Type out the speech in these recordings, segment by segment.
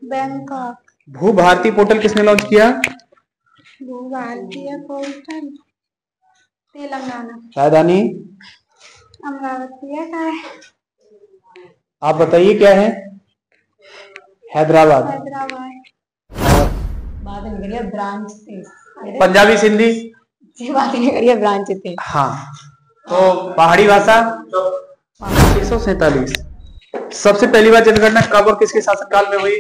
Bangkok. भू Bharti portal किसने launch किया? भू भारतीय पोर्टल तेलंगाना। राजधानी? अमरावती है। क्या है? आप बताइए क्या है? हैदराबाद। बात नहीं करिए, ब्रांच थे। पंजाबी सिंधी बात नहीं करिए, ब्रांच थे। हाँ। तो पहाड़ी भाषा 1947। सबसे पहली बार जनगणना कब और किसके शासनकाल में हुई?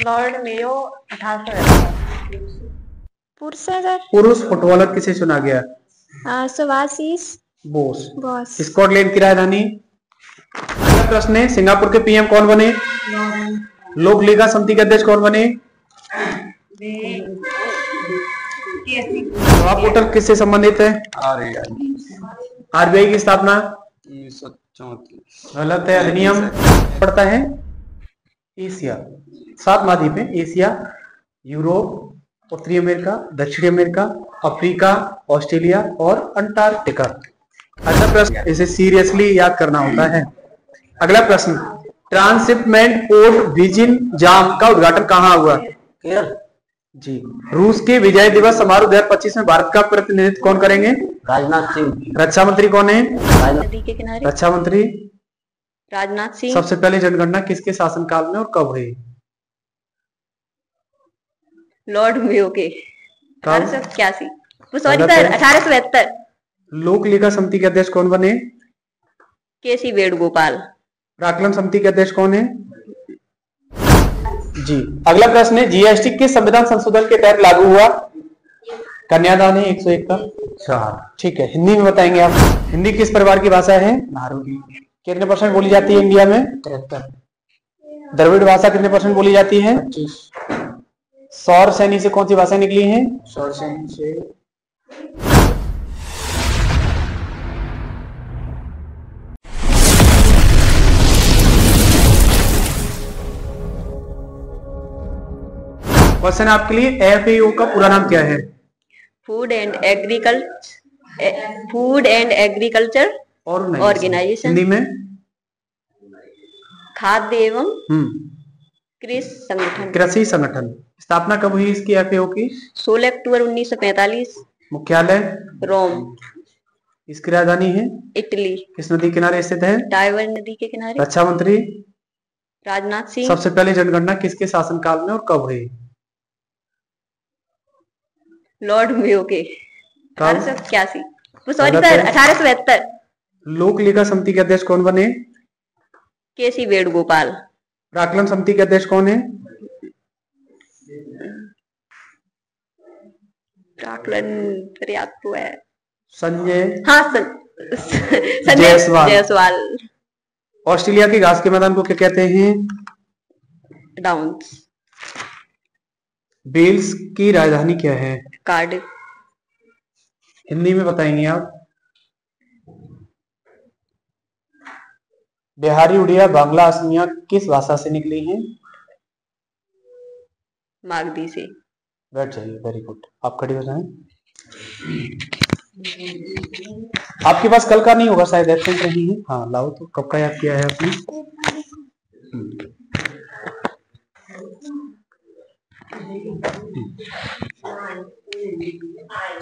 Lord Mayo 1870। पुरुष फुटबॉलर किसे चुना गया? सुभाषिस बोस। स्कॉटलैंड की राजधानी? अगला प्रश्न है, सिंगापुर के पीएम कौन बने? लोक लेखा समिति के अध्यक्ष कौन बने? पोर्टल किससे संबंधित है? आरबीआई की स्थापना 1934। गलत है। अधिनियम पड़ता है एशिया। 7 महाद्वीप है, एशिया, यूरोप, उत्तरी अमेरिका, दक्षिणी अमेरिका, अफ्रीका, ऑस्ट्रेलिया और अंटार्कटिका। अगला प्रश्न, इसे सीरियसली याद करना होता है। अगला प्रश्न, ट्रांसशिपमेंट पोर्ट विजिन जाम का उद्घाटन कहाँ हुआ? जी। रूस के विजय दिवस समारोह 2025 में भारत का प्रतिनिधित्व कौन करेंगे? राजनाथ सिंह। रक्षा मंत्री कौन है? नदी के किनारे रक्षा मंत्री राजनाथ सिंह। सबसे पहले जनगणना किसके शासनकाल में और कब हुई? लॉर्ड मेयो के 1881। सॉरी गलत सर, है। 1872। लोक लेखा समिति के अध्यक्ष कौन बने? केसी वेणुगोपाल। प्राक्कलन समिति के अध्यक्ष कौन है? जी। अगला प्रश्न है, जीएसटी किस संविधान संशोधन के तहत लागू हुआ? कन्यादान है 101 का। ठीक है, हिंदी में बताएंगे आप। हिंदी किस परिवार की भाषा है? नारुगी। कितने परसेंट बोली जाती है इंडिया में? 73। द्रविड़ भाषा कितने परसेंट बोली जाती है? 25। सौर सैनी से कौन सी भाषा निकली है? सौर सैनी से क्वेश्चन आपके लिए, एफएओ का पूरा नाम क्या है? Food and agriculture organisation. Hindi में? खाद्य एवं कृषि संगठन। स्थापना कब हुई इसकी, एफएओ की? 16 अक्टूबर 1945। मुख्यालय? रोम। इसकी राजधानी है? इटली। किस नदी किनारे स्थित है? टाइवर नदी के किनारे। रक्षा मंत्री? राजनाथ सिंह। सबसे पहले जनगणना किसके शासनकाल में और कब हुई? लॉर्ड मेयो के 1881। सॉरी गलत सर, है। 1872। लोक लेखा समिति के अध्यक्ष कौन बने? केसी वेणुगोपाल। प्राक्कलन समिति के अध्यक्ष कौन है? प्राक्कलन पर्याप्त है। संजय जायसवाल। ऑस्ट्रेलिया के घास के मैदान को क्या कहते हैं? डाउन्स। वेल्स की राजधानी क्या है? कार्डिफ। हिंदी में बताएंगे आप। बिहारी, उड़िया, बांग्ला, असमिया किस भाषा से निकली हैं? मागधी से। बैठ जाइए, वेरी गुड। आप खड़ी हो जाएं। आपके पास कल का नहीं होगा शायद, एब्सेंट रही है। हाँ लाओ, तो कब का याद किया है आपने?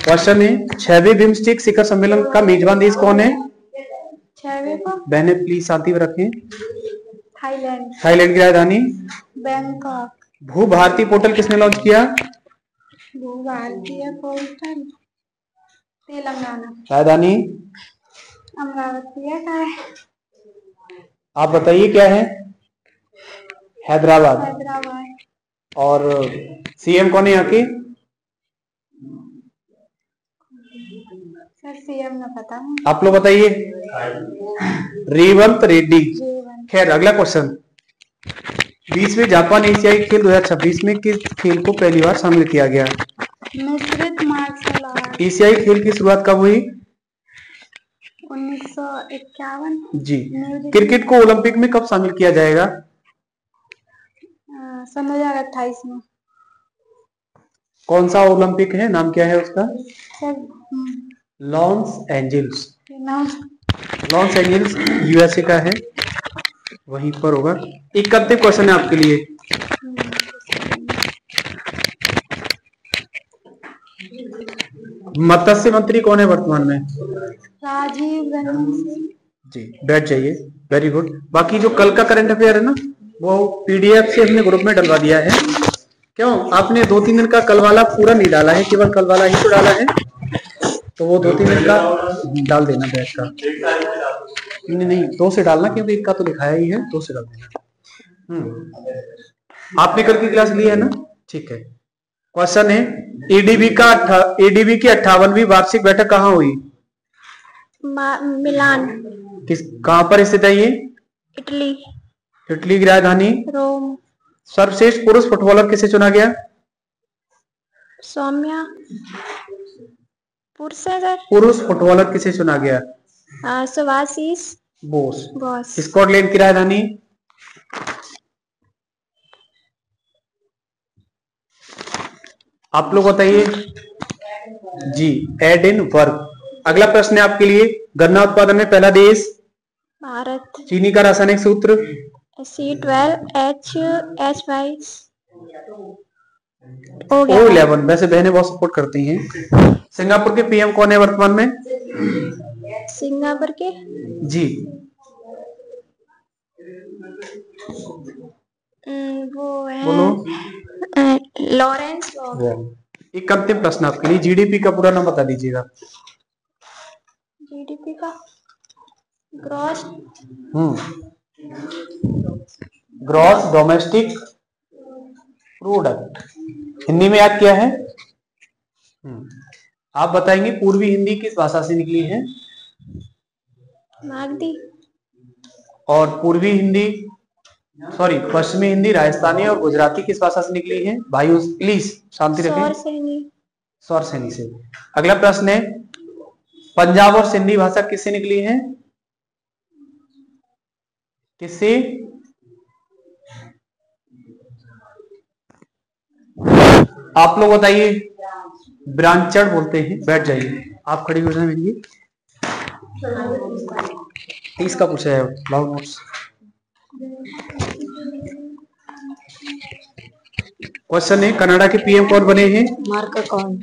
क्वेश्चन है, 6वें बिम्स्टेक शिखर सम्मेलन का मेजबान देश कौन है? 6वें को बहने प्लीज शांति में रखें। थाईलैंड। थाईलैंड की राजधानी? बैंकॉक। भू भारती पोर्टल किसने लॉन्च किया? भू भारतीय पोर्टल तेलंगाना। राजधानी? अमरावती है। क्या है? आप बताइए क्या है? हैदराबाद। और सीएम कौन है यहाँ की? सर सीएम ना पता है। आप लोग बताइए। रेवंत रेड्डी। खैर, अगला क्वेश्चन, 20वें जापान एशियाई खेल 2026 में किस खेल को पहली बार शामिल किया गया? मिश्रित मार्शल आर्ट। एशियाई खेल की शुरुआत कब हुई? 1951। जी। क्रिकेट को ओलंपिक में कब शामिल किया जाएगा? 2028 में। कौन सा ओलंपिक है, नाम क्या है उसका? Los Angeles. Los Angeles USA का है, वहीं पर होगा। 31 क्वेश्चन है आपके लिए। मत्स्य मंत्री कौन है वर्तमान में? राजीव गांधी। जी, बैठ जाइए। Very good. बाकी जो कल का करंट अफेयर है ना, वो पीडीएफ से हमने ग्रुप में डलवा दिया है। क्यों आपने 2-3 दिन का कल वाला पूरा नहीं डाला है, केवल कल वाला ही तो डाला है, तो वो 2-3 दिन का डाल देना बैच का। नहीं 2 से डालना, क्योंकि एक का तो दिखाया ही है, 2 से डाल देना। आपने कल की क्लास ली है ना? ठीक है। क्वेश्चन है एडीबी की 58वीं वार्षिक बैठक कहाँ हुई? मिलान। कहाँ पर स्थित है ये? इटली। इटली की राजधानी? रोम। सर्वश्रेष्ठ पुरुष फुटबॉलर किसे चुना गया? सौम्या। पुरुष फुटबॉलर किसे चुना गया? सुभाषिस बोस। स्कॉटलैंड की राजधानी? आप लोग बताइए जी। एडिनबर्ग। अगला प्रश्न है आपके लिए, गन्ना उत्पादन में पहला देश? भारत। चीनी का रासायनिक सूत्र? C12H22। O11। वैसे बहनें बहुत सपोर्ट करती हैं। सिंगापुर के पीएम कौन है वर्तमान में? सिंगापुर के? जी। वो है बोलो। लॉरेंस। एक अंतिम प्रश्न आपके लिए, जीडीपी का पूरा नाम बता दीजिएगा। जीडीपी का ग्रॉस डोमेस्टिक प्रोडक्ट हिंदी में याद किया है? आप बताएंगे पूर्वी हिंदी किस भाषा से निकली है? मागधी। और पश्चिमी हिंदी, राजस्थानी और गुजराती किस भाषा से निकली है? भाइयों प्लीज शांति रखें। स्वर सैनी से। अगला प्रश्न है, पंजाब और सिंधी भाषा किससे निकली है? किससे? आप लोग बताइए। ब्रांचड़ बोलते हैं। बैठ जाइए, आप खड़ी हो जाएंगे। इसका पूछा है लॉन्ग नोट्स। क्वेश्चन है, कनाडा के पीएम कौन बने हैं? मार्क कौन?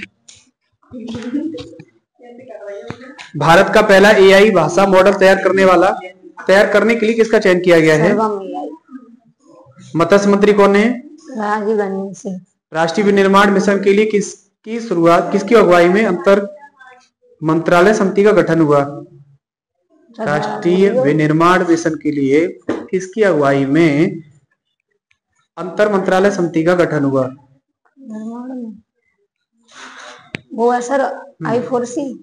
भारत का पहला एआई भाषा मॉडल तैयार करने के लिए किसका चयन किया गया है? मत्स्य मंत्री कौन है? राजीव गांधी। राष्ट्रीय विनिर्माण मिशन के लिए किसकी अगुवाई में अंतर मंत्रालय समिति का गठन हुआ? राष्ट्रीय विनिर्माण मिशन के लिए किसकी अगुवाई में अंतर मंत्रालय समिति का गठन हुआ? वो है सर I4C।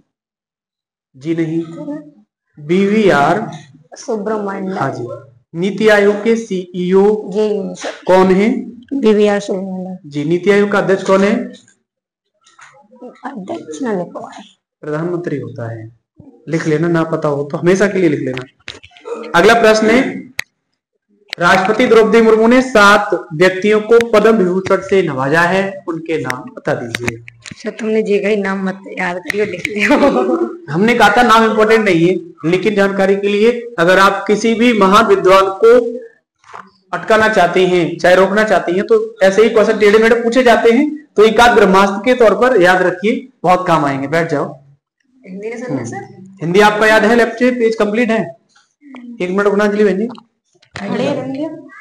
जी नहीं, BVR सुब्रमण्यम। हाँ जी। नीति आयोग के CEO कौन है? BVR सुब्रमण्यम जी। नीति आयोग का अध्यक्ष कौन है? अध्यक्ष ना लिखो, प्रधानमंत्री होता है। लिख लेना, ना पता हो तो हमेशा के लिए लिख लेना। अगला प्रश्न है, राष्ट्रपति द्रौपदी मुर्मू ने 7 व्यक्तियों को पद्म विभूषण से नवाजा है, उनके नाम बता दीजिए। सर तुमने जी का ही नाम मत याद करियो, लिख लियो। हमने कहा था नाम इंपॉर्टेंट नहीं है, लेकिन जानकारी के लिए अगर आप किसी भी महान विद्वान को अटकाना चाहते हैं, चाहे रोकना चाहते हैं, तो ऐसे ही क्वेश्चन टेढ़े मेढ़े पूछे जाते हैं, तो एक आध ब्रह्मास्त्र के तौर पर याद रखिए, बहुत काम आएंगे। बैठ जाओ। हिंदी आपका याद है? लेफ्ट पेज कंप्लीट है? 1 मिनट रुकना अंजलि बहन जी,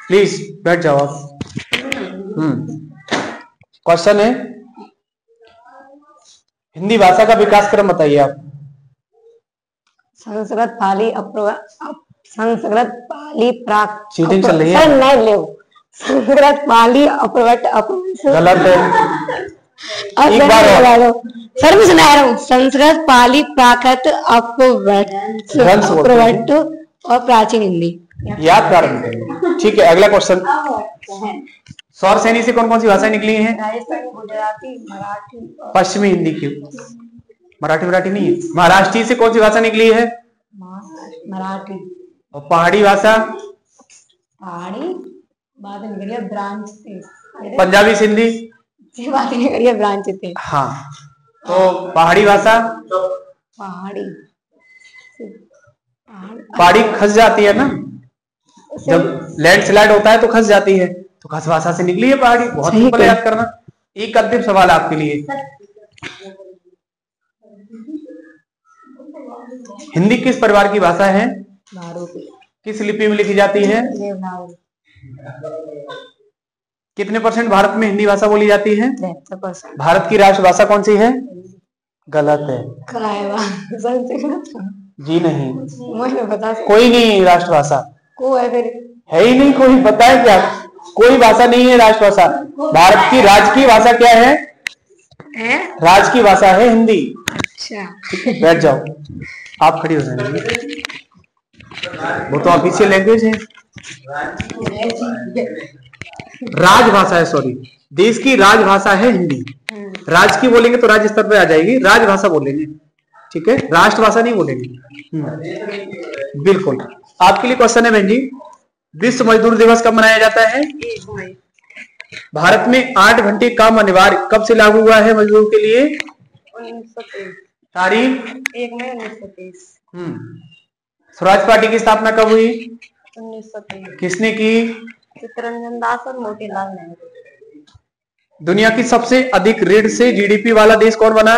प्लीज बैठ जाओ आप। क्वेश्चन है, हिंदी भाषा का विकास क्रम बताइए आप। संस्कृत पाली प्राक चीटिंग चल रही है। सर नहीं ले, संस्कृत पाली अपव्रत गलत है। एक बार और सर मैं सुना रहा हूँ। संस्कृत पाली प्राकृत अपव्रत और प्राचीन हिंदी याद प्रारंभ करेंगे। ठीक है, अगला क्वेश्चन, सौर सैनी से कौन कौन सी भाषाएं निकली हैं? राजस्थानी, गुजराती, मराठी। पश्चिमी हिंदी की मराठी नहीं है। महाराष्ट्री से कौन सी भाषा निकली है? मराठी। और पहाड़ी भाषा? पहाड़ी बात निकली है ब्रांच से। पंजाबी सिंधी बात निकली है ब्रांच से। हाँ, तो पहाड़ी भाषा? पहाड़ी खस जाती है ना, जब लैंडस्लाइड होता है तो खस जाती है, तो खस भाषा से निकली है पहाड़ी। बहुत सिंपल याद करना। एक अंतिम सवाल आपके लिए, हिंदी किस परिवार की भाषा है? भारतीय। किस लिपि में लिखी जाती है? देवनागरी। कितने परसेंट भारत में हिंदी भाषा बोली जाती है? 73%। भारत की राष्ट्रभाषा कौन सी है? गलत है। जी नहीं, मुझे बता कोई नहीं राष्ट्रभाषा, को है फिर है ही नहीं कोई। पता है क्या? कोई भाषा नहीं है राष्ट्रभाषा। भारत की राजकीय भाषा क्या है? राज की भाषा है हिंदी। अच्छा, बैठ जाओ, आप खड़ी हो जाएंगे। वो तो ऑफिशियल लैंग्वेज है, राजभाषा है, सॉरी, देश की राजभाषा है हिंदी। राज की बोलेंगे तो राज्य स्तर पे आ जाएगी, राजभाषा बोलेंगे, ठीक है, राष्ट्रभाषा नहीं बोलेंगे। बिल्कुल। आपके लिए क्वेश्चन है बहन जी, विश्व मजदूर दिवस कब मनाया जाता है? भारत में 8 घंटे काम अनिवार्य कब से लागू हुआ है मजदूर के लिए? 1923। तारीख 1 मई 1923। स्वराज पार्टी की स्थापना कब हुई? 1923। किसने की? चित्तरंजन दास और मोतीलाल नेहरू। दुनिया की सबसे अधिक ऋण से जीडीपी वाला देश कौन बना?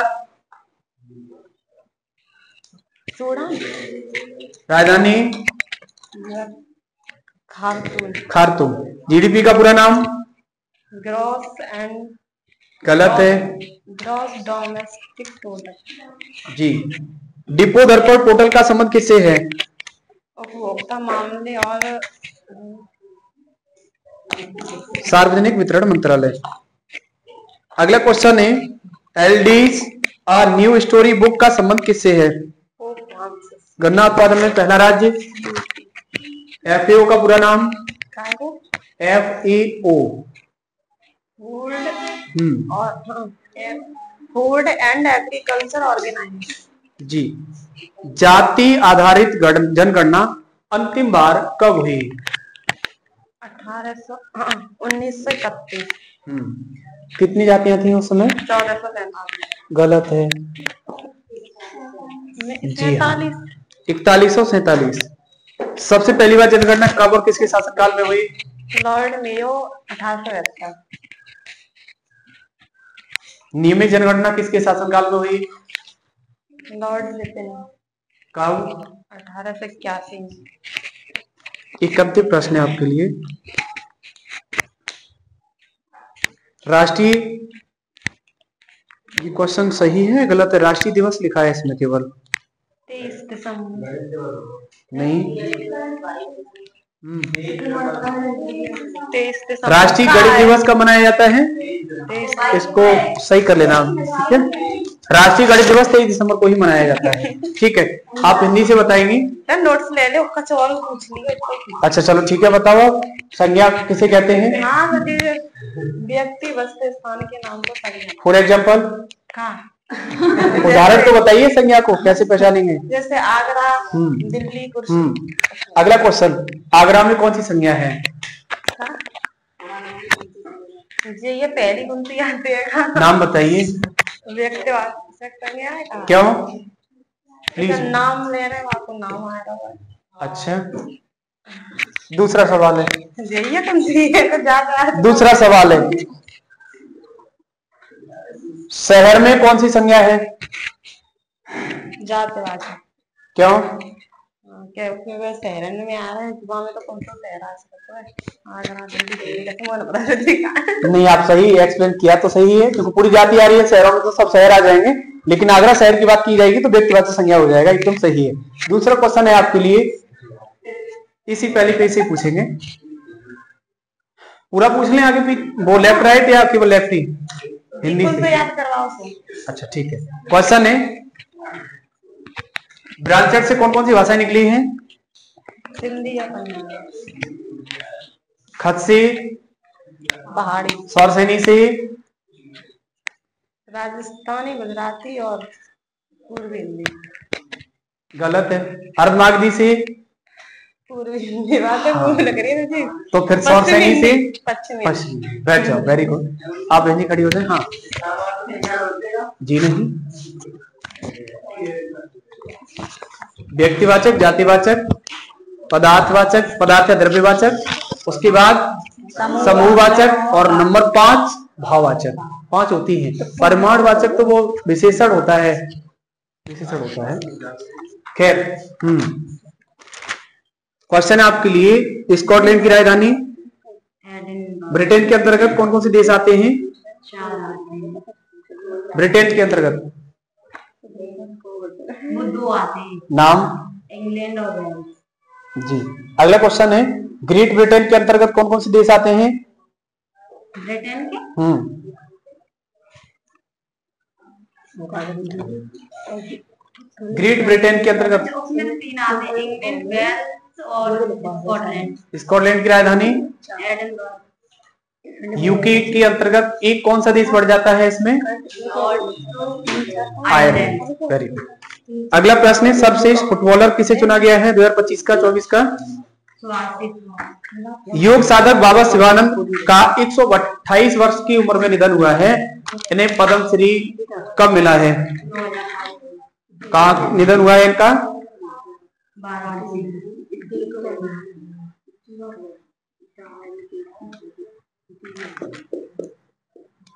राजधानी? खार्तूम। जीडीपी का पूरा नाम? ग्रॉस एंड गलत है। Gross domestic product. जी। डिपो दर्पण पोर्टल का संबंध किससे है? उपभोक्ता मामले और सार्वजनिक वितरण मंत्रालय। अगला क्वेश्चन है, एलडीज और न्यू स्टोरी बुक का संबंध किससे है? गन्ना उत्पादन में पहला राज्य? एफएओ का पूरा नाम? FAO food and agriculture organisation. जी। जाति आधारित जनगणना अंतिम बार कब हुई? 1931। कितनी जातियां थी उस समय? 1447। गलत है। जी हाँ, 4147। सबसे पहली बार जनगणना कब और किसके शासनकाल में हुई? Lord Mayo 1872। नियमित जनगणना किसके शासनकाल में हुई? लॉर्ड लिपिन। कब? 1881। एक अंतिम प्रश्न है आपके लिए, राष्ट्रीय, ये क्वेश्चन सही है गलत है? राष्ट्रीय दिवस लिखा है इसमें केवल। 23 दिसंबर। नहीं, 23 दिसंबर। राष्ट्रीय गणित दिवस कब मनाया जाता है? इसको सही कर लेना, ठीक है। राष्ट्रीय गणित दिवस 23 दिसंबर को ही मनाया जाता है, ठीक है। आप हिंदी से बताएंगी? नोट्स ले लो, कुछ और पूछ ली। अच्छा चलो ठीक है, बताओ संज्ञा किसे कहते हैं? हाँ, व्यक्ति वस्तु स्थान के नाम को संज्ञा। For example? उदाहरण तो बताइए संज्ञा को कैसे पहचानेंगे? जैसे आगरा, दिल्ली, कुर्सी। अगला क्वेश्चन, आगरा में कौन सी संज्ञा है? ये पहली कौन सी आती है? नाम बताइए। व्यक्तिवाचक संज्ञा है। क्यों? प्लीज नाम ले रहे हैं, आपको नाम आ रहा है। अच्छा, दूसरा सवाल है। ये कौन सी है? तो ज्यादा। दूसरा सवाल है, शहर में कौन सी संज्ञा है? जातिवाचक। क्यों? क्योंकि वे शहरन में आ रहे हैं, जुबा में तो कौन सा शहर आ सकता है? आगरा, दिल्ली, नहीं, आप सही एक्सप्लेन किया तो सही है, क्योंकि पूरी जाति आ रही है, शहरों में तो सब शहर आ जाएंगे, लेकिन आगरा शहर की बात की जाएगी तो व्यक्तिवाचक संज्ञा हो जाएगा, एकदम सही है। दूसरा क्वेश्चन है आपके लिए, इसी पहले पेज से पूछेंगे, पूरा पूछ लें आगे पीछे, वो लेफ्ट राइट या केवल लेफ्ट ही? हिंदी से याद करवाओ। अच्छा ठीक है। क्वेश्चन है, ब्रांचर से कौन कौन सी भाषाएं निकली हैं? हिंदी या पंजाबी। खत से? पहाड़ी। सौरसेनी से? राजस्थानी, गुजराती और पूर्वी हिंदी। गलत है। अर्धनागदी से? पूर्वी हिंदी बात है, भूल लग रही है मुझे। तो फिर सौरसेनी से? पश्चिमी। बैठ जाओ, वेरी गुड। आप यहीं खड़ी हो जाए। हाँ जी नहीं, व्यक्तिवाचक, जातिवाचक, पदार्थवाचक, पदार्थ या द्रव्यवाचक, उसके बाद समूहवाचक और नंबर 5 भाववाचक। 5 होती है। परिमाणवाचक तो वो विशेषण होता है, विशेषण होता है। खैर, क्वेश्चन है आपके लिए, स्कॉटलैंड की राजधानी? एडिनबर्ग। ब्रिटेन के अंतर्गत कौन कौन से देश आते हैं? 4 आते हैं। ब्रिटेन के अंतर्गत वो 2 आते हैं। नाम? इंग्लैंड और वेल्स। जी। अगला क्वेश्चन है, ग्रेट ब्रिटेन के अंतर्गत कौन कौन से देश आते हैं? ब्रिटेन के ग्रेट ब्रिटेन के अंतर्गत उसमें से 3 आते हैं, इंग्लैंड, वेल्स और स्कॉटलैंड। स्कॉटलैंड की राजधानी? एडिनबर्ग। यूके के अंतर्गत एक कौन सा देश बढ़ जाता है इसमें? आयरलैंड। Very good. अगला प्रश्न है, सर्वश्रेष्ठ फुटबॉलर किसे चुना गया है 2025 का 24 का? योग साधक बाबा शिवानंद का 128 वर्ष की उम्र में निधन हुआ है। इन्हें पद्मश्री कब मिला है? कहाँ निधन हुआ है इनका?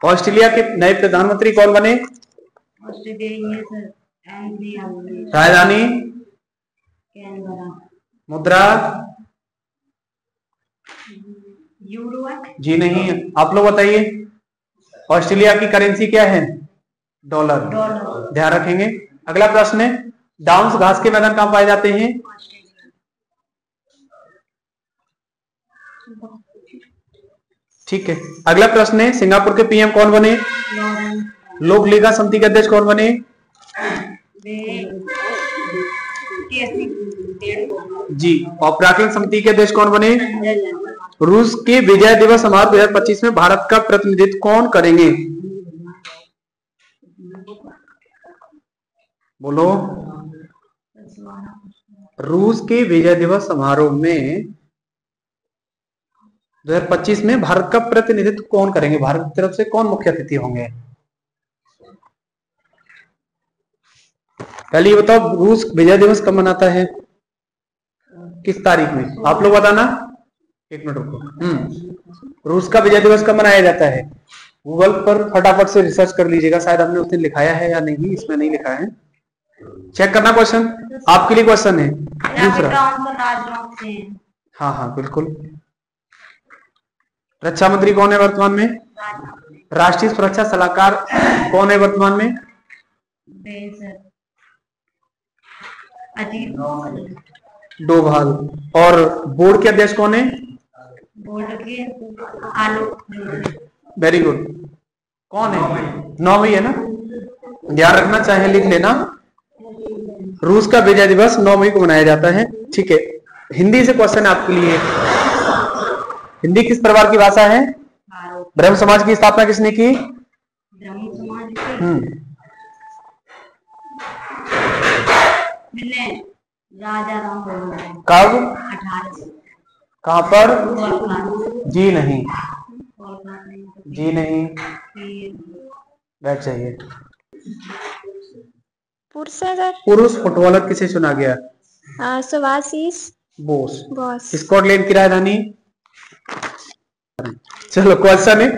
ऑस्ट्रेलिया के नए प्रधानमंत्री कौन बने? राजधानी? मुद्रा? यूरो है? जी नहीं, आप लोग बताइए। ऑस्ट्रेलिया की करेंसी क्या है? डॉलर। ध्यान रखेंगे। अगला प्रश्न है, डाउन्स घास के मैदान कहां पाए जाते हैं? ठीक है। अगला प्रश्न है, सिंगापुर के पीएम कौन बने? लोक लेखा समिति के अध्यक्ष कौन बने? जी। और प्राक्कलन समिति के अध्यक्ष कौन बने? रूस के विजय दिवस समारोह 2025 में भारत का प्रतिनिधित्व कौन करेंगे? बोलो। रूस के विजय दिवस समारोह में 2025 में भारत का प्रतिनिधित्व कौन करेंगे? भारत की तरफ से कौन मुख्य अतिथि होंगे? पहले ये बताओ, रूस विजय दिवस कब मनाता है, किस तारीख में? आप लोग बताना। एक मिनट रुको। रूस का विजय दिवस कब मनाया जाता है? गूगल पर फटाफट से रिसर्च कर लीजिएगा, शायद हमने उस दिन लिखाया है या नहीं, इसमें नहीं लिखा है, चेक करना। क्वेश्चन आपके लिए क्वेश्चन है दूसरा। हाँ हाँ बिल्कुल। रक्षा मंत्री कौन है वर्तमान में? राष्ट्रीय सुरक्षा सलाहकार कौन है वर्तमान में? डोभाल। और बोर्ड के अध्यक्ष कौन है? बोर्ड के आलोक। Very good. कौन है? 9 मई है ना, ध्यान रखना, चाहे लिख लेना। रूस का विजय दिवस 9 मई को मनाया जाता है। ठीक है। हिंदी से क्वेश्चन है आपके लिए। हिंदी किस परिवार की भाषा है? ब्रह्म समाज की स्थापना किसने की? ब्रह्म समाज राजा राम। कब? 1800। कहां पर? जी नहीं, जी नहीं, बैठ जाइए। पुरुष फुटबॉलर किसे चुना गया? सुभाषिस बोस। बोस। स्कॉटलैंड की राजधानी? चलो क्वेश्चन है,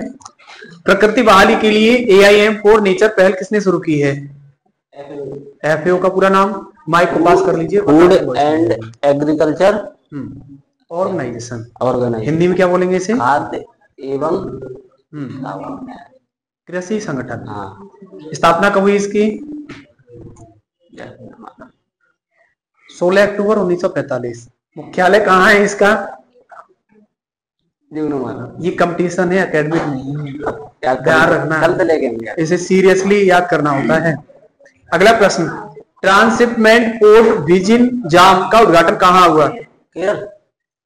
प्रकृति बहाली के लिए AIM फॉर नेचर पहल किसने शुरू की है? FAO का पूरा नाम माइक को पास कर लीजिए। Food and agriculture organisation. Organisation. Hindi में क्या बोलेंगे इसे? खाद्य एवं कृषि संगठन। हाँ। स्थापना कब हुई इसकी? 16 अक्टूबर 1945। मुख्यालय कहाँ है इसका? ये कंपटीशन है, एकेडमिक नहीं है, ध्यान रखना, इसे सीरियसली याद करना होता है। अगला प्रश्न, ट्रांसशिपमेंट पोर्ट विजिन जाम का उद्घाटन कहाँ हुआ?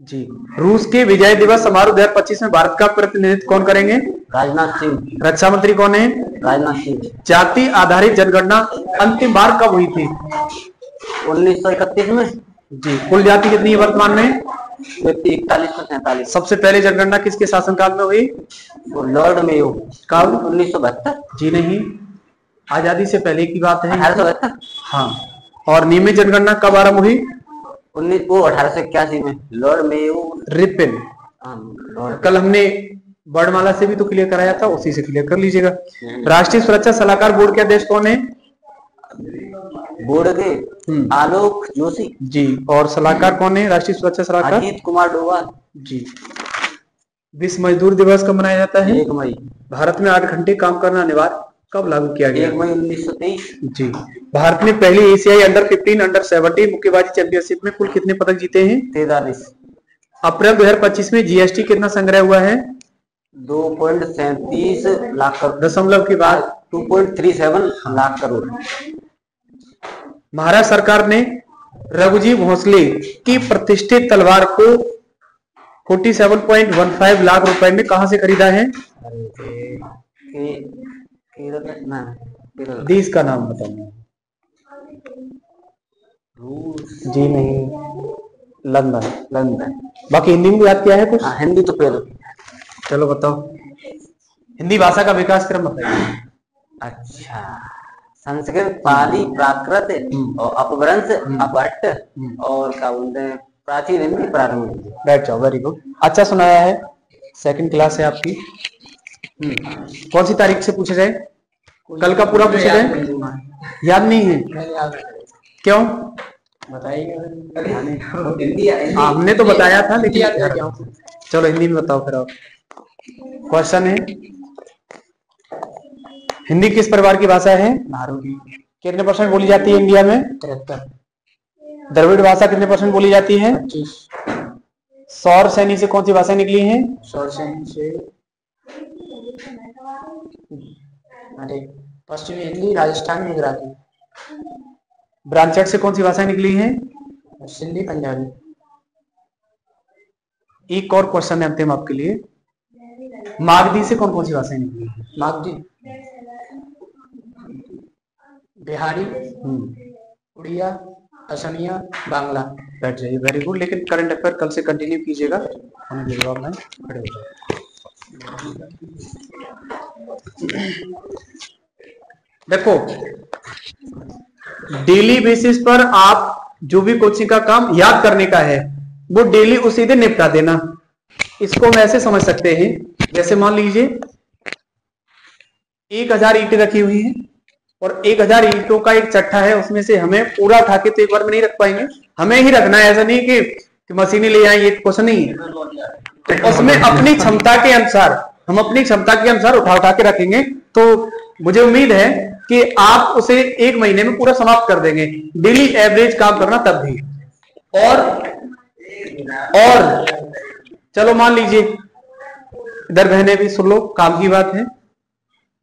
जी। रूस के विजय दिवस समारोह 2025 में भारत का प्रतिनिधित्व कौन करेंगे? राजनाथ सिंह। रक्षा मंत्री कौन है? राजनाथ सिंह। जाति आधारित जनगणना अंतिम बार कब हुई थी? 1931 में। जी। कुल जाति कितनी है वर्तमान में? 41 से 47। सबसे पहले जनगणना किसके शासनकाल में हुई? Lord Mayo. कब? 1972। जी नहीं, आजादी से पहले की बात है। 1872। हाँ। और नियमित जनगणना कब आरंभ हुई? 1881 में लॉर्ड मेयो रिपेन। कल हमने वर्णमाला से भी तो क्लियर कराया था, उसी से क्लियर कर लीजिएगा। राष्ट्रीय सुरक्षा सलाहकार बोर्ड के अध्यक्ष कौन है? बोर्ड के आलोक जोशी जी। और सलाहकार कौन है, राष्ट्रीय सुरक्षा सलाहकार? अजीत कुमार डोभाल जी। विश्व मजदूर दिवस कब मनाया जाता है? 1 मई। भारत में 8 घंटे काम करना अनिवार्य कब लागू किया गया? 1 मई 1923। जी। भारत ने पहली एशियाई अंडर 15 अंडर 17 मुक्केबाजी चैंपियनशिप में कुल कितने पदक जीते हैं? 43। अप्रैल 2025 में जीएसटी कितना संग्रह हुआ है? 2.37 लाख करोड़। दशमलव के बाद 2.37 लाख करोड़। महाराष्ट्र सरकार ने रघुजी भोसले की प्रतिष्ठित तलवार को 47.15 लाख रुपए में कहां से खरीदा है? देश का नाम बताऊंगा। रूस। जी नहीं, लंदन। लंदन। बाकी हिंदी में याद किया है कुछ? हाँ, हिंदी तो फिर चलो बताओ, हिंदी भाषा का विकास क्रम बताइए। अच्छा, संस्कृत, पाली, प्राकृत और अपभ्रंश, अपहट्ट और क्या बोलते हैं प्राचीन हिंदी, प्रारंभिक हिंदी। बैठ जाओ, वेरी गुड, अच्छा सुनाया है। सेकंड क्लास है आपकी। कौन सी तारीख से पूछा जाए? कल का पूरा पूछा जाए? याद नहीं है? क्यों? बताइए। हमने तो बताया था लेकिन चलो हिंदी में बताओ फिर आप। क्वेश्चन है, हिंदी किस परिवार की भाषा है? कितने परसेंट बोली जाती है इंडिया में? 73। द्रविड़ भाषा कितने परसेंट बोली जाती है? 25। सौर सैनी से कौन सी भाषा निकली है? सौर सैनी से अरे पश्चिमी हिंदी, राजस्थानी, गुजराती। ब्रांचट से कौन सी भाषा निकली है? सिंधी, पंजाबी। एक और क्वेश्चन है अंतिम आपके लिए, मागधी से कौन कौन सी भाषाएं निकली है? मागधी, बिहारी, उड़िया, असमिया, बांग्ला। बैठ जाइए, वेरी गुड। लेकिन करंट अफेयर कल से कंटिन्यू कीजिएगा। हमें जवाब में खड़े हो जाए। देखो, डेली बेसिस पर आप जो भी कोचिंग का काम याद करने का है वो डेली उसी दिन निपटा देना। इसको हम ऐसे समझ सकते हैं, जैसे मान लीजिए 1000 ईंटें रखी हुई हैं और 1000 ईंटों का एक चट्टा है, उसमें से हमें पूरा उठा के तो एक बार में नहीं रख पाएंगे, हमें ही रखना है। ऐसा नहीं कि मशीनें ले आए, ये क्वेश्चन नहीं है। उसमें अपनी क्षमता के अनुसार, हम अपनी क्षमता के अनुसार उठा के रखेंगे। तो मुझे उम्मीद है कि आप उसे 1 महीने में पूरा समाप्त कर देंगे, डेली एवरेज काम करना तब भी। और चलो मान लीजिए, इधर बहने भी सुन लो, काम की बात है।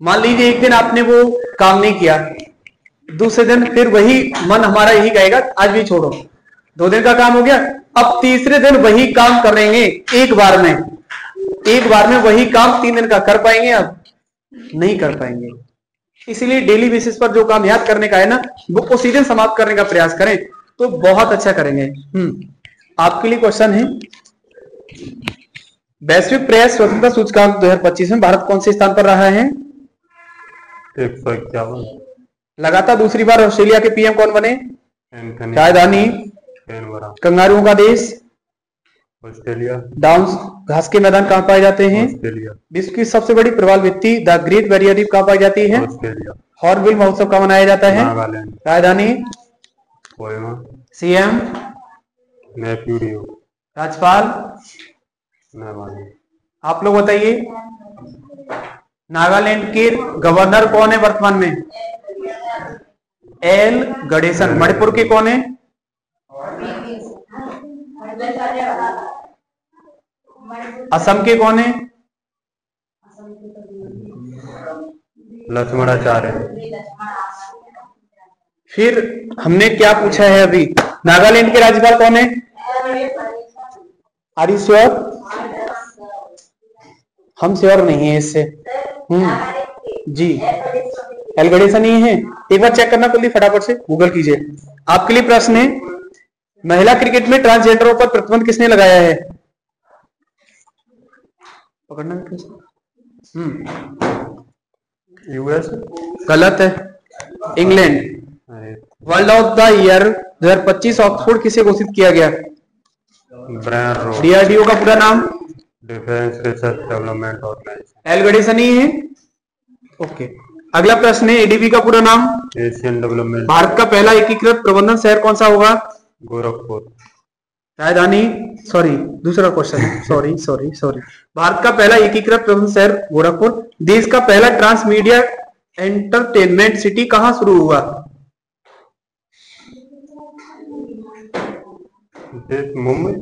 मान लीजिए एक दिन आपने वो काम नहीं किया, दूसरे दिन फिर वही मन हमारा यही कहेगा आज भी छोड़ो, 2 दिन का काम हो गया, अब तीसरे दिन वही काम करेंगे एक बार में वही काम 3 दिन का कर पाएंगे? अब नहीं कर पाएंगे। इसीलिए डेली बेसिस पर जो काम याद करने का है ना, वो उसी दिन समाप्त करने का प्रयास करें तो बहुत अच्छा करेंगे। आपके लिए क्वेश्चन है, वैश्विक प्रेस स्वतंत्रता सूचकांक 2025 में भारत कौन से स्थान पर रहा है? 151। लगातार दूसरी बार ऑस्ट्रेलिया के पीएम कौन बने? एंथनी राजधानी? कैनबरा। कंगारुओं का देश? ऑस्ट्रेलिया। डाउन्स घास के मैदान कहाँ पाए जाते हैं? ऑस्ट्रेलिया। विश्व की सबसे बड़ी प्रवाल भित्ति द ग्रेट बैरियर रीफ कहाँ पाई जाती है? ऑस्ट्रेलिया। हॉर्नबिल महोत्सव कहाँ मनाया जाता है? नागालैंड। राजधानी? कोहिमा। सीएम? नेफ्यूरियो। राज्यपाल? मेहमान। आप लोग बताइए, नागालैंड के गवर्नर कौन है वर्तमान में? एल गणेशन। मणिपुर के कौन है? असम के कौन है? लक्ष्मणाचार्य। फिर हमने क्या पूछा है अभी, नागालैंड के राज्यपाल कौन है? Are you sure? हम श्योर नहीं है इससे। जी, एल गणेशन ही है। एक बार चेक करना जल्दी, फटाफट से गूगल कीजिए। आपके लिए प्रश्न है, महिला क्रिकेट में ट्रांसजेंडरों पर प्रतिबंध किसने लगाया है? पकड़ना यूएस। गलत है, England. World of the year 2025 Oxford किसे घोषित किया गया? ब्रायन रो। डीआरडीओ का पूरा नाम? Defence research development organisation. L Ganesan ही है। ओके, अगला प्रश्न है एडीबी का पूरा नाम। Asian development. भारत का पहला एकीकृत प्रबंधन शहर कौन सा होगा? गोरखपुर। राजधानी, सॉरी दूसरा क्वेश्चन है, सॉरी सॉरी सॉरी। भारत का पहला एकीकृत प्रबंधन शहर गोरखपुर। देश का पहला ट्रांसमीडिया एंटरटेनमेंट सिटी कहां शुरू हुआ? मुंबई।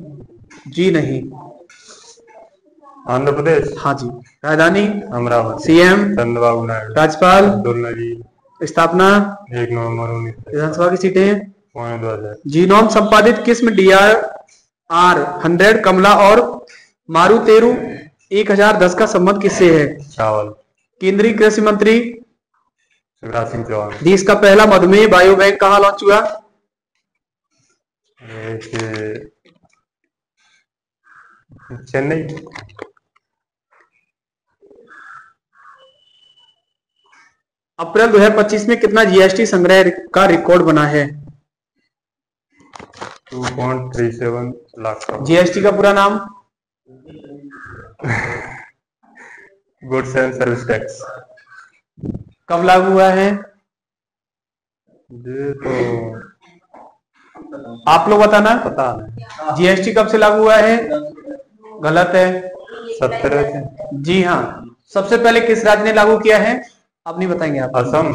जी नहीं। आंध्र प्रदेश। हाँ जी। राजधानी अमरावती। सीएम चंद्रबाबू नायडू। राज्यपाल अब्दुल नजीर। स्थापना 1 नवंबर 1900। विधानसभा की सीटें 2000। जीनोम संपादित किस्म DRR 100 कमला और मारुतेरू 1010 का संबंध किससे है? चावल। केंद्रीय कृषि मंत्री शिवराज सिंह चौहान। देश का पहला मधुमेह बायो बैंक कहाँ लॉन्च हुआ? चेन्नई। अप्रैल 2025 में कितना जीएसटी संग्रह का रिकॉर्ड बना है? 2.37 लाख करोड़। जीएसटी का पूरा नाम? Goods and service tax. कब लागू हुआ है? ये तो आप लोग बताना। पता नहीं। जीएसटी कब से लागू हुआ है? गलत है। 17 से। जी हाँ। सबसे पहले किस राज्य ने लागू किया है? अब नहीं बताएंगे आप। असम।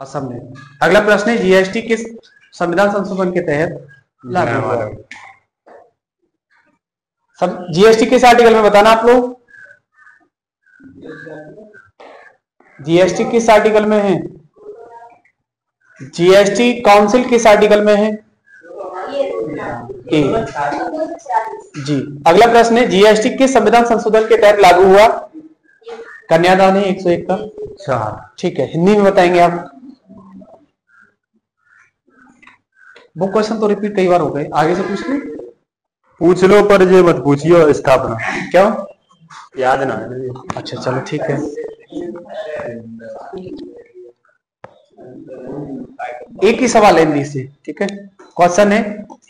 असम ने। अगला प्रश्न है जीएसटी किस संविधान संशोधन के तहत लागू हुआ? सब जीएसटी किस आर्टिकल में बताना आप लोग। जीएसटी किस आर्टिकल में है? जीएसटी काउंसिल किस आर्टिकल में है? ए। जी। अगला प्रश्न है जीएसटी किस संविधान संशोधन के तहत लागू हुआ? कन्यादान है 101 का। अच्छा। ठीक है, हिंदी में बताएंगे आप। वो क्वेश्चन तो रिपीट कई बार हो गए, आगे से पूछ लो। पूछ लो पर ये मत पूछियो स्थापना। क्यों? याद ना है। अच्छा चलो ठीक है। एक ही सवाल है हिंदी से, ठीक है। क्वेश्चन है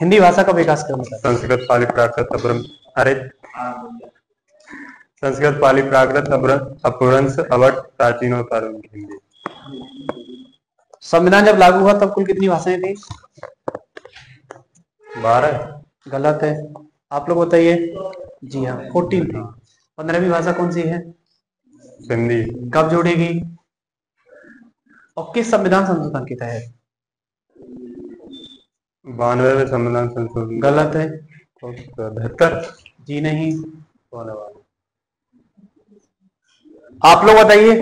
हिंदी भाषा का विकास करना। संस्कृत पाली प्राकृत संस्कृत पाली प्राकृत अपभ्रंश अवध प्राचीन और प्रारंभिक हिंदी। संविधान जब लागू हुआ तब कुल कितनी भाषाएं थी? 12। गलत है, आप लोग बताइए। जी हाँ 14 थी। 15वीं भाषा कौन सी है? हिंदी। कब जोड़ेगी और किस संविधान संशोधन के तहत? 92वें संविधान संशोधन। गलत है। 72। जी नहीं। आप लोग बताइए।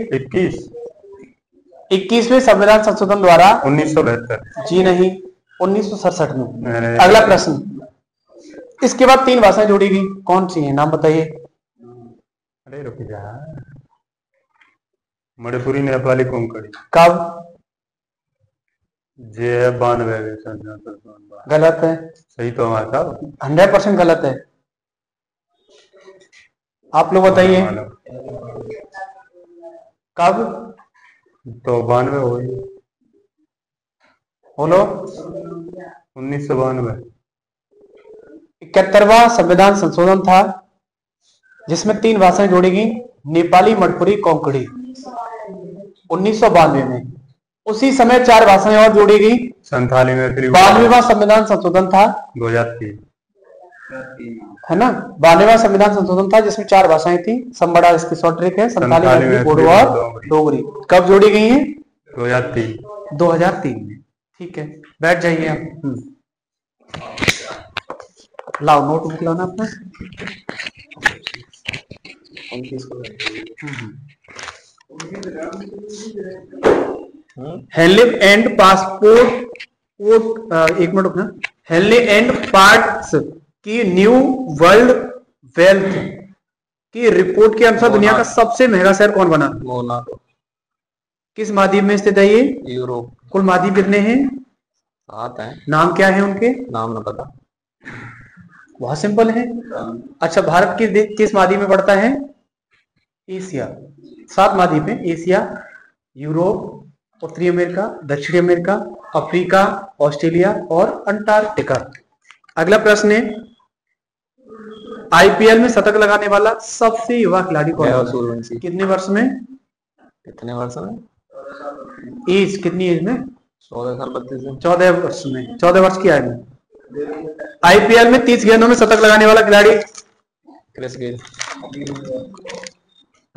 21वें संविधान संशोधन द्वारा 1972। जी नहीं, 1967 में। अगला प्रश्न, इसके बाद 3 भाषाएं जोड़ेगी, कौन सी है? नाम बताइए। अरे रुक जा। मणिपुरी, नेपाली, कोंकणी। कब? जे 92वें संविधान संशोधन। गलत है। सही तो हमारा था। 100% गलत है। आप लोग बताइए। कब? तो 92 हो गई। बोलो। 1992। 71वां संविधान संशोधन था जिसमें 3 भाषाएं जोड़ेगी, नेपाली, मणिपुरी, कोंकणी। 1992 में। उसी समय 4 भाषाएं और जोड़ेगी। संथाली में। 92वां संविधान संशोधन था 2003 है ना। 92वां संविधान संशोधन था जिसमें 4 भाषाएं थी। संबड़ा इसकी शॉर्ट ट्रिक है, संथाली, मैथिली, बोडो और डोगरी। कब जोड़ी गई है? 2003 में। ठीक है, बैठ जाइए आप। लाओ नोटबुक लाना अपना। हेनले एंड पासपोर्ट, एक मिनट रुकना। हेनले एंड पार्ट्स की न्यू वर्ल्ड वेल्थ की रिपोर्ट के अनुसार दुनिया का सबसे महंगा शहर कौन बना? मोनाको। किस महाद्वीप में स्थित है ये? यूरोप। कुल महाद्वीप कितने हैं? 7 हैं। नाम क्या है उनके? नाम न पता। बहुत सिंपल है। अच्छा, भारत किस महाद्वीप में पड़ता है? एशिया। 7 महाद्वीप है, एशिया, यूरोप, उत्तरी अमेरिका, दक्षिणी अमेरिका, अफ्रीका, ऑस्ट्रेलिया और अंटार्कटिका। अगला प्रश्न है, आईपीएल में शतक लगाने वाला सबसे युवा खिलाड़ी कौन है? सूर्यवंशी। कितने वर्ष में? कितने वर्ष में? एज कितनी एज में? 14 साल 32 दिन। 14 वर्ष में, 14 वर्ष की आयु में। आईपीएल में 30 गेंदों में शतक लगाने वाला खिलाड़ी? Chris Gayle.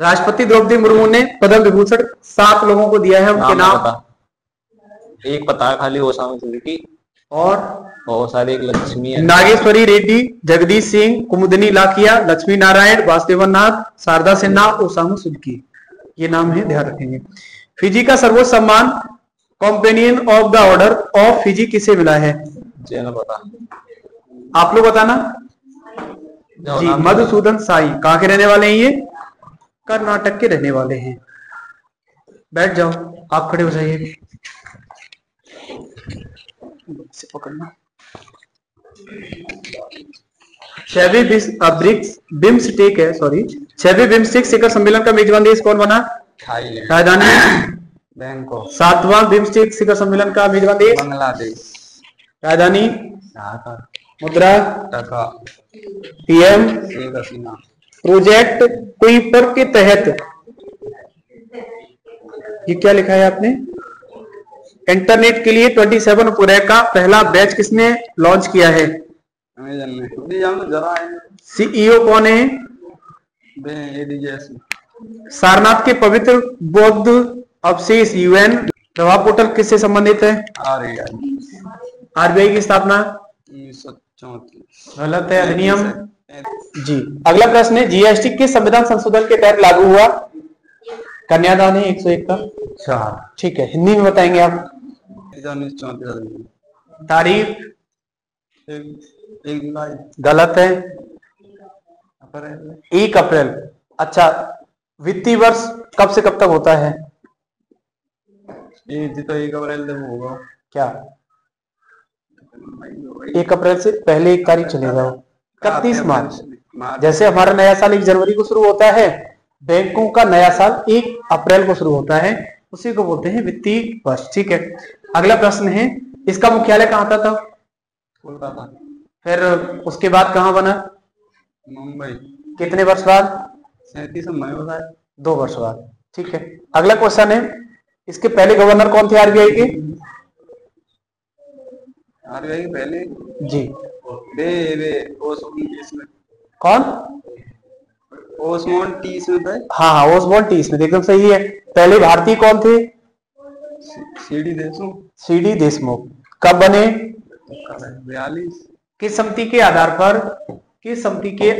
राष्ट्रपति द्रौपदी मुर्मू ने पद्म विभूषण 7 लोगों को दिया है, उनके नाम? एक पता है खाली, ओसामा सिद्दीकी और शायद एक लक्ष्मी है। नागेश्वरी रेड्डी, जगदीश सिंह, कुमुदनी लाखिया, लक्ष्मी नारायण, वासुदेवन नाथ, शारदा सिन्हा, ओसामू सिद्दीकी, ये नाम है, ध्यान रखेंगे। फिजी का सर्वोच्च सम्मान companion of the order of Fiji किसे मिला है? पता, आप लोग बताना जी। मधुसूदन साई। कहाँ के रहने वाले हैं ये? कर्नाटक के रहने वाले हैं। बैठ जाओ, आप खड़े हो जाइए, से पकड़ना। बिम्स्टेक है, सॉरी, 6वें बिम्स्टेक शिखर सम्मेलन का मेजबान देश कौन बना? राजधानी बैंकॉक। 7वां बिम्स्टेक शिखर सम्मेलन का मेजबान देश? बांग्लादेश। राजधानी? ढाका। मुद्रा? टका। PM? Sheikh Hasina. Project Kuiper के तहत, ये क्या लिखा है आपने? इंटरनेट के लिए 27 उपग्रह का पहला बैच किसने लॉन्च किया है? सीईओ कौन है? सारनाथ के पवित्र बौद्ध अवशेष यूएन प्रभाव पोर्टल किससे संबंधित है? आरबीआई की स्थापना? 1934। गलत है, अधिनियम जी। अगला प्रश्न है, जीएसटी किस संविधान संशोधन के तहत लागू हुआ? कन्यादान है 101 का। अच्छा ठीक है, हिंदी में बताएंगे आप। तारीख? 1 जुलाई। गलत है, 1 अप्रैल। अच्छा, वित्तीय वर्ष कब से कब तक होता है? ये तो 1 अप्रैल तक होगा। क्या 1 अप्रैल से पहले 1 तारीख चलेगा? 31 मार्च। जैसे हमारा नया साल 1 जनवरी को शुरू होता है, बैंकों का नया साल 1 अप्रैल को शुरू होता है, उसी को बोलते हैं वित्तीय वर्ष। ठीक है, अगला प्रश्न है, इसका मुख्यालय कहाँ था? कोलकाता। फिर उसके बाद कहाँ बना? मुंबई। कितने वर्ष बाद? 37 में। 2 वर्ष बाद। ठीक है, अगला क्वेश्चन है, इसके पहले गवर्नर कौन थे आरबीआई के? आरबीआई के पहले जी कौन? ओसमोंड टी स्मिथ है। हाँ, ओसमोंड टी स्मिथ, एकदम सही है। पहले भारतीय कौन थे? सीडी देशमुख। कब बने? 42। किस समिति के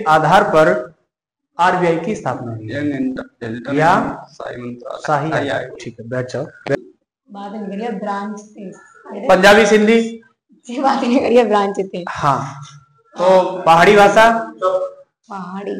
आधार पर आरबीआई की स्थापना हुई? या शाही आयोग। ठीक है, बैठ जाओ। बात निकलिए ब्रांच थे, पंजाबी सिंधी बात निकलिए ब्रांच थे। हाँ, तो पहाड़ी भाषा? पहाड़ी